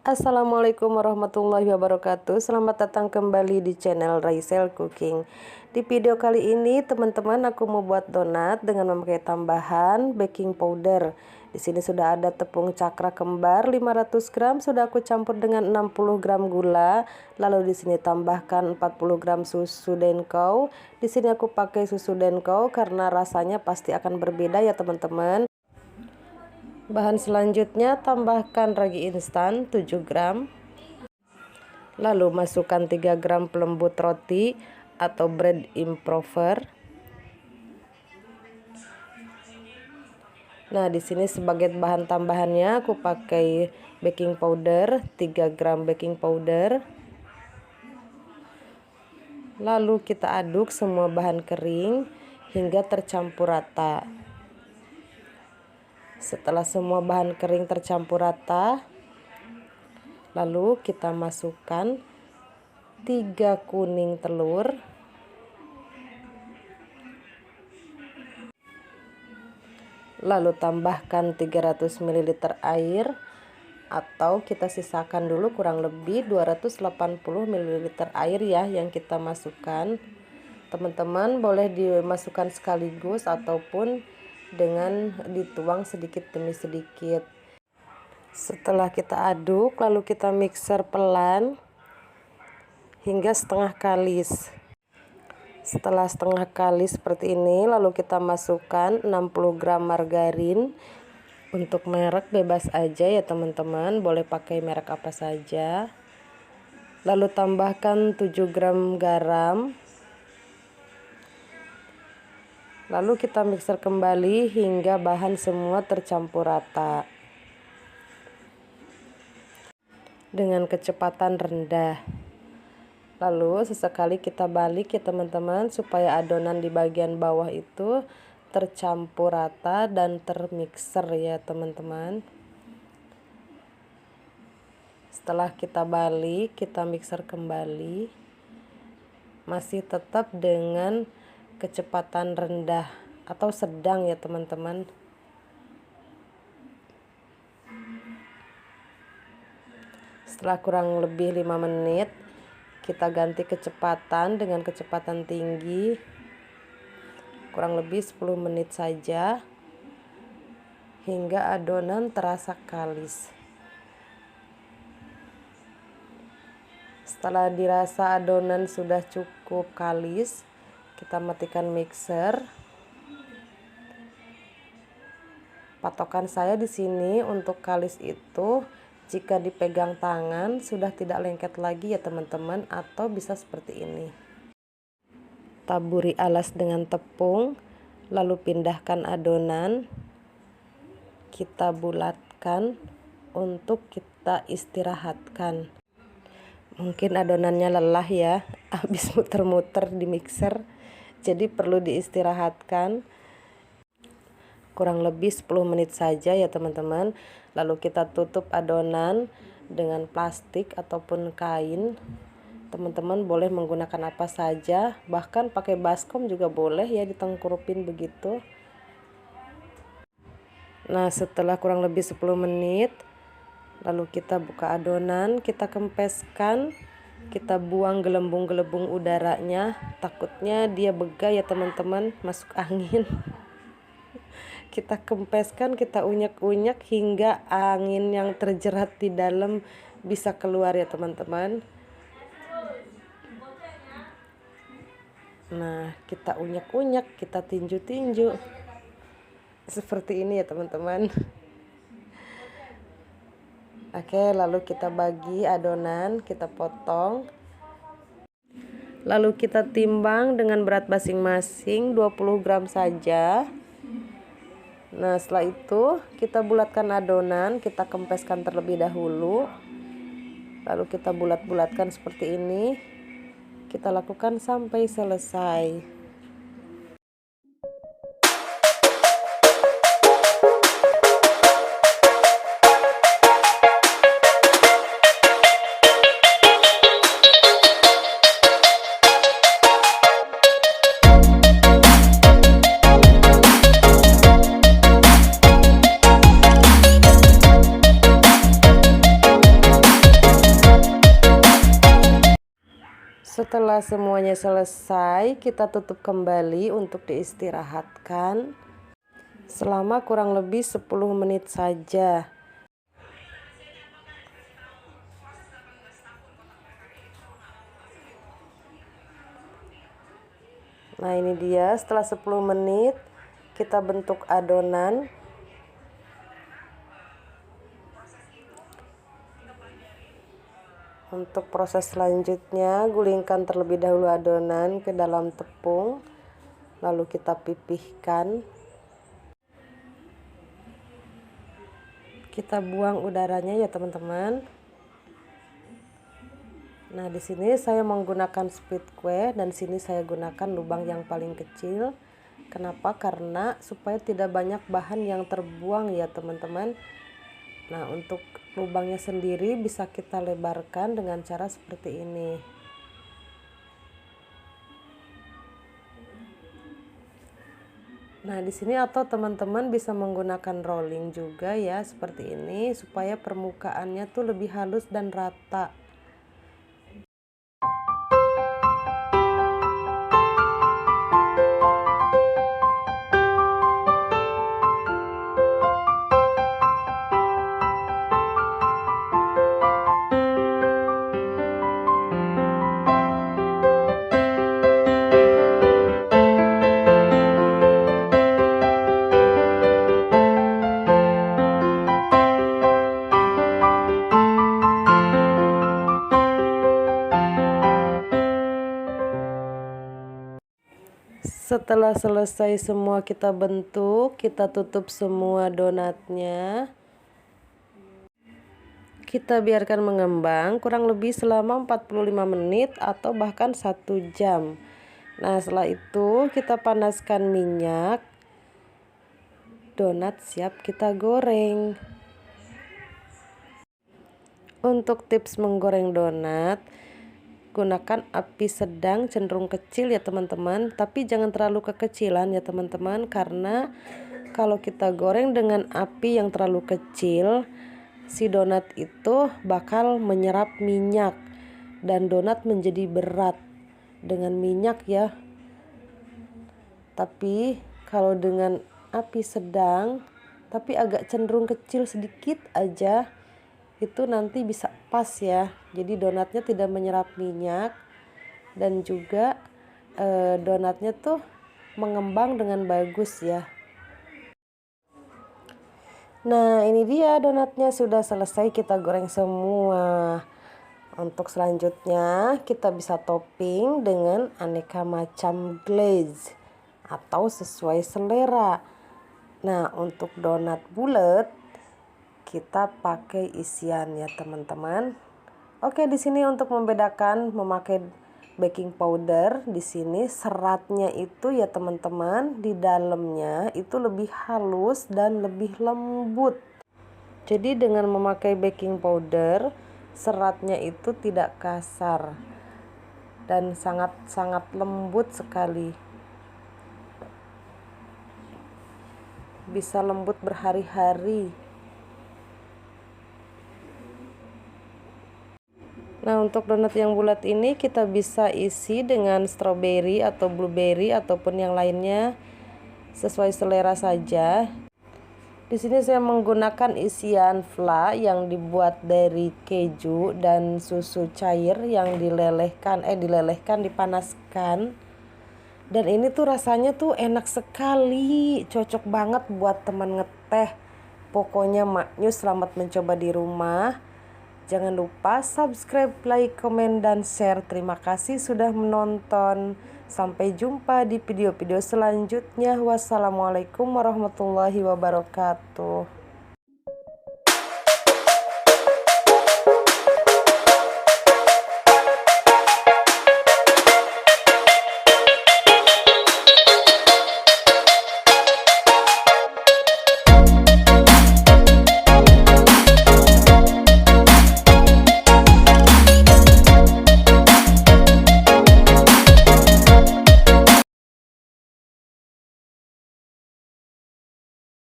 Assalamualaikum warahmatullahi wabarakatuh. Selamat datang kembali di channel Raisel Cooking. Di video kali ini teman-teman aku mau buat donat dengan memakai tambahan baking powder. Di sini sudah ada tepung cakra kembar 500 gram sudah aku campur dengan 60 gram gula. Lalu di sini tambahkan 40 gram susu denko. Di sini aku pakai susu denko karena rasanya pasti akan berbeda ya teman-teman. Bahan selanjutnya tambahkan ragi instan 7 gram. Lalu masukkan 3 gram pelembut roti atau bread improver. Nah, di sini sebagai bahan tambahannya aku pakai baking powder 3 gram baking powder. Lalu kita aduk semua bahan kering hingga tercampur rata. Setelah semua bahan kering tercampur rata, lalu kita masukkan 3 kuning telur, lalu tambahkan 300 ml air atau kita sisakan dulu kurang lebih 280 ml air ya yang kita masukkan. Teman-teman boleh dimasukkan sekaligus ataupun dengan dituang sedikit demi sedikit. Setelah kita aduk, lalu kita mixer pelan hingga setengah kalis. Setelah setengah kalis seperti ini, lalu kita masukkan 60 gram margarin. Untuk merek bebas aja ya teman-teman, boleh pakai merek apa saja. Lalu tambahkan 7 gram garam. Lalu kita mixer kembali hingga bahan semua tercampur rata. Dengan kecepatan rendah. Lalu sesekali kita balik ya teman-teman supaya adonan di bagian bawah itu tercampur rata dan termixer ya teman-teman. Setelah kita balik, kita mixer kembali. Masih tetap dengan kecepatan rendah atau sedang ya teman-teman. Setelah kurang lebih 5 menit kita ganti kecepatan dengan kecepatan tinggi, kurang lebih 10 menit saja hingga adonan terasa kalis. Setelah dirasa adonan sudah cukup kalis, kita matikan mixer. Patokan saya di sini untuk kalis itu jika dipegang tangan sudah tidak lengket lagi ya teman-teman, atau bisa seperti ini. Taburi alas dengan tepung, lalu pindahkan adonan. Kita bulatkan untuk kita istirahatkan. Mungkin adonannya lelah ya, habis muter-muter di mixer. Jadi perlu diistirahatkan kurang lebih 10 menit saja ya teman-teman. Lalu kita tutup adonan dengan plastik ataupun kain. Teman-teman boleh menggunakan apa saja, bahkan pakai baskom juga boleh ya, ditengkurupin begitu. Nah, setelah kurang lebih 10 menit lalu kita buka adonan, kita kempeskan. Kita buang gelembung-gelembung udaranya, takutnya dia bega ya teman-teman, masuk angin. Kita kempeskan, kita unyak-unyak hingga angin yang terjerat di dalam bisa keluar ya teman-teman. Nah, kita unyak-unyak, kita tinju-tinju seperti ini ya teman-teman. Oke, lalu kita bagi adonan, kita potong. Lalu kita timbang dengan berat masing-masing 20 gram saja. Nah, setelah itu kita bulatkan adonan, kita kempeskan terlebih dahulu. Lalu kita bulat-bulatkan seperti ini. Kita lakukan sampai selesai. Setelah semuanya selesai, kita tutup kembali untuk diistirahatkan selama kurang lebih 10 menit saja. Nah, ini dia setelah 10 menit kita bentuk adonan. Untuk proses selanjutnya, gulingkan terlebih dahulu adonan ke dalam tepung, lalu kita pipihkan. Kita buang udaranya ya teman-teman. Nah, di sini saya menggunakan speedquay dan sini saya gunakan lubang yang paling kecil. Kenapa? Karena supaya tidak banyak bahan yang terbuang ya teman-teman. Nah, untuk lubangnya sendiri bisa kita lebarkan dengan cara seperti ini. Nah, di sini atau teman-teman bisa menggunakan rolling juga ya, seperti ini supaya permukaannya tuh lebih halus dan rata. Setelah selesai semua kita bentuk, kita tutup semua donatnya. Kita biarkan mengembang kurang lebih selama 45 menit atau bahkan 1 jam. Nah, setelah itu kita panaskan minyak. Donat siap kita goreng. Untuk tips menggoreng donat, gunakan api sedang cenderung kecil ya teman-teman, tapi jangan terlalu kekecilan ya teman-teman, karena kalau kita goreng dengan api yang terlalu kecil, si donat itu bakal menyerap minyak dan donat menjadi berat dengan minyak ya. Tapi kalau dengan api sedang tapi agak cenderung kecil sedikit aja, itu nanti bisa pas ya, jadi donatnya tidak menyerap minyak dan juga donatnya tuh mengembang dengan bagus ya. Nah, ini dia donatnya sudah selesai kita goreng semua. Untuk selanjutnya kita bisa topping dengan aneka macam glaze atau sesuai selera. Nah, untuk donat bulat kita pakai isian ya teman-teman. Oke, di sini untuk membedakan memakai baking powder, di sini seratnya itu ya teman-teman, di dalamnya itu lebih halus dan lebih lembut. Jadi dengan memakai baking powder, seratnya itu tidak kasar dan sangat-sangat lembut sekali. Bisa lembut berhari-hari. Nah, untuk donat yang bulat ini kita bisa isi dengan strawberry atau blueberry ataupun yang lainnya sesuai selera saja. Di sini saya menggunakan isian fla yang dibuat dari keju dan susu cair yang dilelehkan, dipanaskan. Dan ini tuh rasanya tuh enak sekali, cocok banget buat teman ngeteh. Pokoknya maknyus, selamat mencoba di rumah. Jangan lupa subscribe, like, komen, dan share. Terima kasih sudah menonton. Sampai jumpa di video-video selanjutnya. Wassalamualaikum warahmatullahi wabarakatuh.